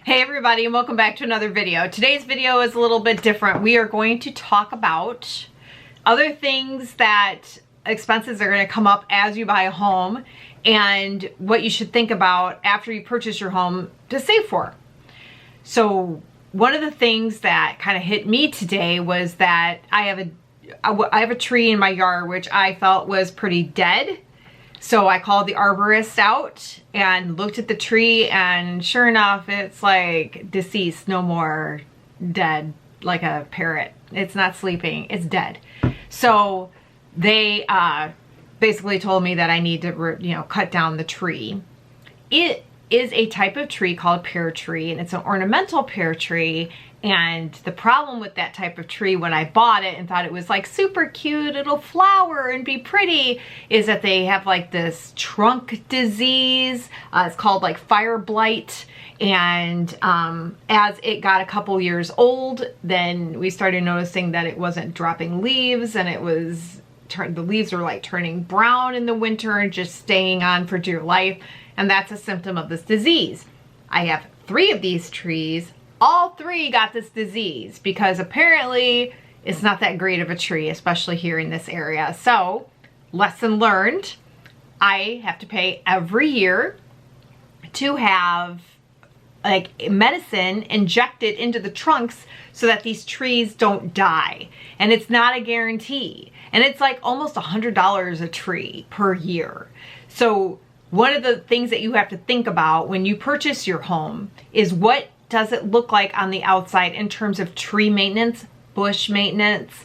Hey everybody, and welcome back to another video. Today's video is a little bit different. We are going to talk about other things that expenses are going to come up as you buy a home and what you should think about after you purchase your home to save for. So one of the things that kind of hit me today was that I have a tree in my yard which I felt was pretty dead. So I called the arborist out and looked at the tree, and sure enough, it's like deceased, no more, dead, like a parrot. It's not sleeping, it's dead. So they basically told me that I need to, cut down the tree. It is a type of tree called pear tree, and it's an ornamental pear tree. And the problem with that type of tree when I bought it and thought it was like super cute, it'll flower and be pretty, is that they have like this trunk disease. It's called like fire blight. And as it got a couple years old, then we started noticing that it wasn't dropping leaves, and it was the leaves were like turning brown in the winter and just staying on for dear life. And that's a symptom of this disease. I have 3 of these trees. All 3 got this disease because apparently it's not that great of a tree, especially here in this area. So, lesson learned, I have to pay every year to have like medicine injected into the trunks so that these trees don't die. And it's not a guarantee. And it's like almost $100 a tree per year. So one of the things that you have to think about when you purchase your home is what does it look like on the outside in terms of tree maintenance, bush maintenance,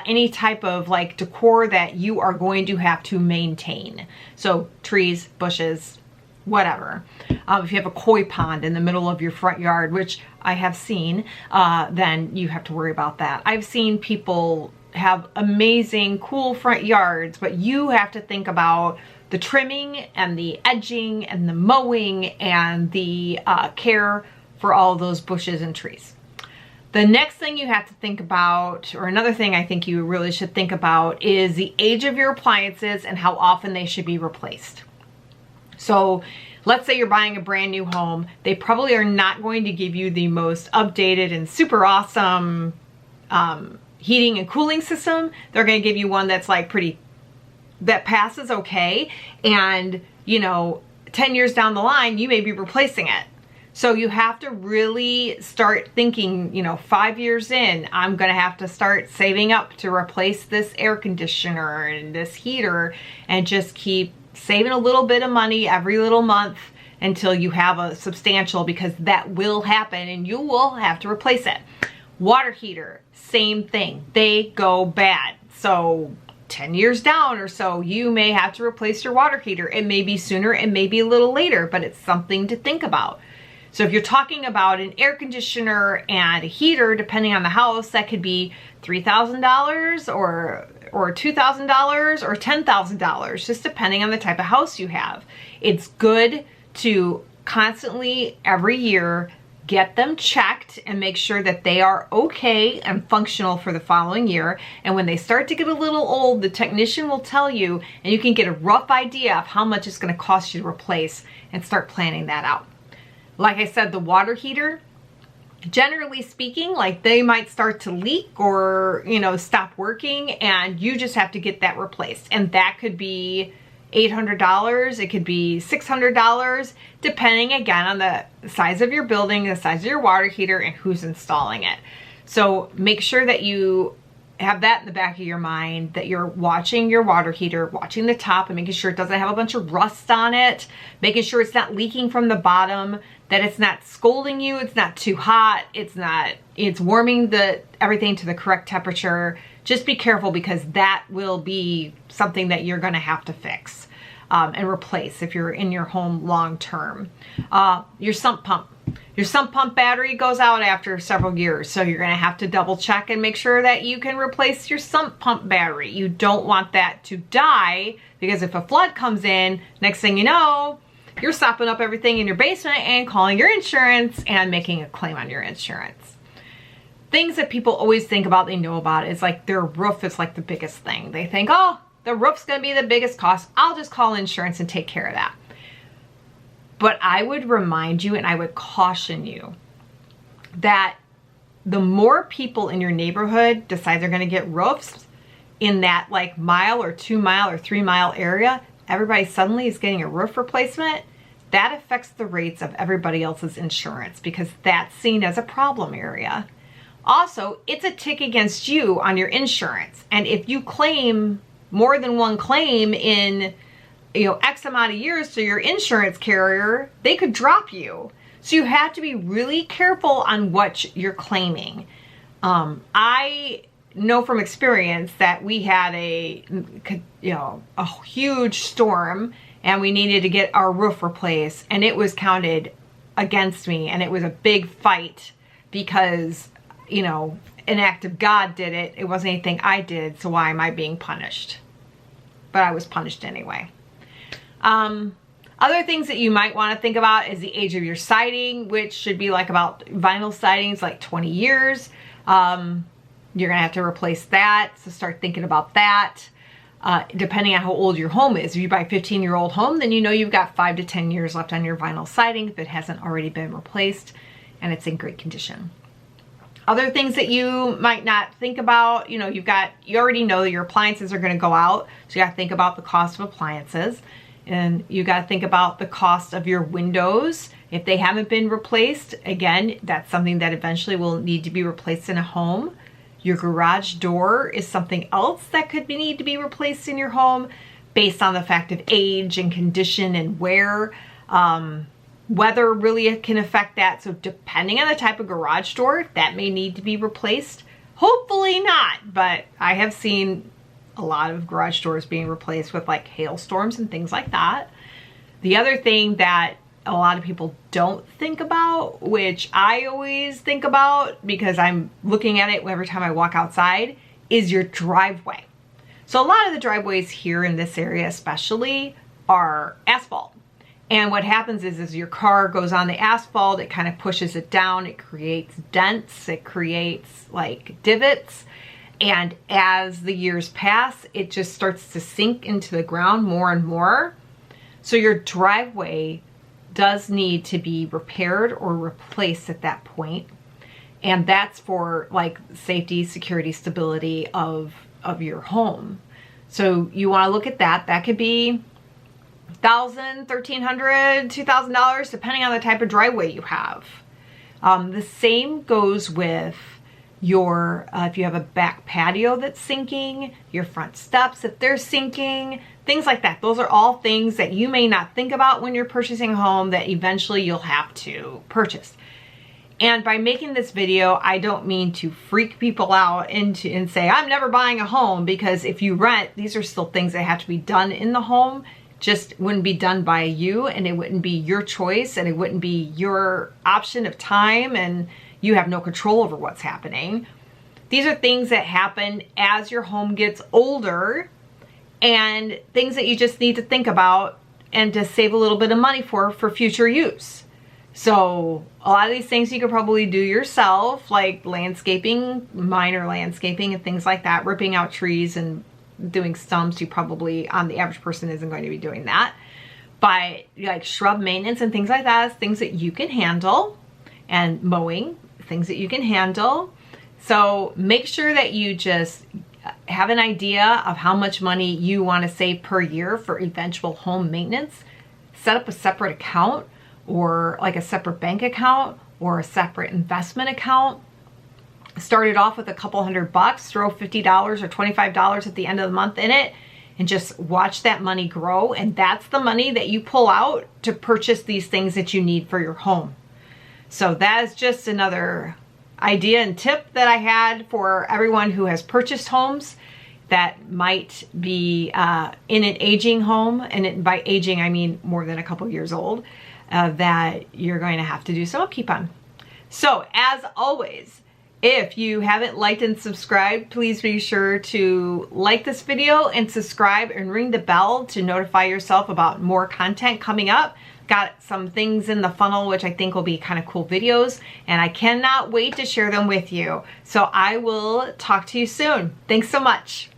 any type of like decor that you are going to have to maintain. So trees, bushes, whatever. If you have a koi pond in the middle of your front yard, which I have seen, then you have to worry about that. I've seen people have amazing, cool front yards, but you have to think about the trimming and the edging and the mowing and the care for all those bushes and trees. The next thing you have to think about, or another thing I think you really should think about, is the age of your appliances and how often they should be replaced. So let's say you're buying a brand new home. They probably are not going to give you the most updated and super awesome heating and cooling system. They're going to give you one that's like that passes okay. And 10 years down the line, you may be replacing it. So you have to really start thinking, 5 years in, I'm going to have to start saving up to replace this air conditioner and this heater, and just keep saving a little bit of money every little month until you have a substantial, because that will happen and you will have to replace it. Water heater, same thing. They go bad. So 10 years down or so, you may have to replace your water heater. It may be sooner, it may be a little later, but it's something to think about. So if you're talking about an air conditioner and a heater, depending on the house, that could be $3,000 or $2,000 or $10,000, just depending on the type of house you have. It's good to constantly, every year, get them checked and make sure that they are okay and functional for the following year. And when they start to get a little old, the technician will tell you, and you can get a rough idea of how much it's going to cost you to replace and start planning that out. Like I said, the water heater, generally speaking, like they might start to leak or, stop working, and you just have to get that replaced. And that could be $800, it could be $600, depending again on the size of your building, the size of your water heater, and who's installing it. So make sure that you have that in the back of your mind, that you're watching your water heater, watching the top and making sure it doesn't have a bunch of rust on it, making sure it's not leaking from the bottom, that it's not scalding you, it's not too hot, it's warming everything to the correct temperature. Just be careful, because that will be something that you're gonna have to fix and replace if you're in your home long term. Your sump pump. Your sump pump battery goes out after several years, so you're gonna have to double check and make sure that you can replace your sump pump battery. You don't want that to die, because if a flood comes in, next thing you know, you're stopping up everything in your basement and calling your insurance and making a claim on your insurance. Things that people always think about, they know about, is like their roof is like the biggest thing. They think, oh, the roof's gonna be the biggest cost. I'll just call insurance and take care of that. But I would remind you and I would caution you that the more people in your neighborhood decide they're gonna get roofs in that like mile or 2 mile or 3 mile area, everybody suddenly is getting a roof replacement. That affects the rates of everybody else's insurance because that's seen as a problem area. Also, it's a tick against you on your insurance. And if you claim more than one claim in, X amount of years to your insurance carrier, they could drop you. So you have to be really careful on what you're claiming. I know from experience that we had a huge storm and we needed to get our roof replaced, and it was counted against me, and it was a big fight because, an act of God did it. It wasn't anything I did, so why am I being punished? But I was punished anyway. Other things that you might want to think about is the age of your siding, which should be like about vinyl sidings, like 20 years. You're gonna have to replace that, so start thinking about that. Depending on how old your home is. If you buy a 15-year-old home, then you've got 5 to 10 years left on your vinyl siding if it hasn't already been replaced and it's in great condition. Other things that you might not think about, you already know that your appliances are gonna go out, so you gotta think about the cost of appliances. And you got to think about the cost of your windows. If they haven't been replaced, again, that's something that eventually will need to be replaced in a home. Your garage door is something else that could need to be replaced in your home based on the fact of age and condition and wear. Weather really can affect that. So depending on the type of garage door, that may need to be replaced. Hopefully not, but I have seen a lot of garage doors being replaced with like hailstorms and things like that. The other thing that a lot of people don't think about, which I always think about because I'm looking at it every time I walk outside, is your driveway. So a lot of the driveways here in this area especially are asphalt. And what happens is your car goes on the asphalt, it kind of pushes it down, it creates dents, it creates like divots. And as the years pass, it just starts to sink into the ground more and more. So your driveway does need to be repaired or replaced at that point. And that's for like safety, security, stability of your home. So you want to look at that. That could be $1,000, $1,300, $2,000, depending on the type of driveway you have. The same goes with your, if you have a back patio that's sinking, your front steps if they're sinking, things like that. Those are all things that you may not think about when you're purchasing a home that eventually you'll have to purchase. And by making this video, I don't mean to freak people out and say, I'm never buying a home, because if you rent, these are still things that have to be done in the home. Just wouldn't be done by you, and it wouldn't be your choice, and it wouldn't be your option of time, and you have no control over what's happening. These are things that happen as your home gets older, and things that you just need to think about and to save a little bit of money for future use. So a lot of these things you could probably do yourself, like landscaping, minor landscaping and things like that, ripping out trees and doing stumps. You probably, on the average person, isn't going to be doing that. But like shrub maintenance and things like that is things that you can handle, and mowing, things that you can handle. So make sure that you just have an idea of how much money you want to save per year for eventual home maintenance. Set up a separate account, or like a separate bank account or a separate investment account. Start it off with a couple $100, throw $50 or $25 at the end of the month in it, and just watch that money grow. And that's the money that you pull out to purchase these things that you need for your home. So that is just another idea and tip that I had for everyone who has purchased homes that might be in an aging home. And by aging, I mean more than a couple years old, that you're going to have to do some upkeep on. So as always, if you haven't liked and subscribed, please be sure to like this video and subscribe and ring the bell to notify yourself about more content coming up. Got some things in the funnel which I think will be kind of cool videos, and I cannot wait to share them with you. So I will talk to you soon. Thanks so much.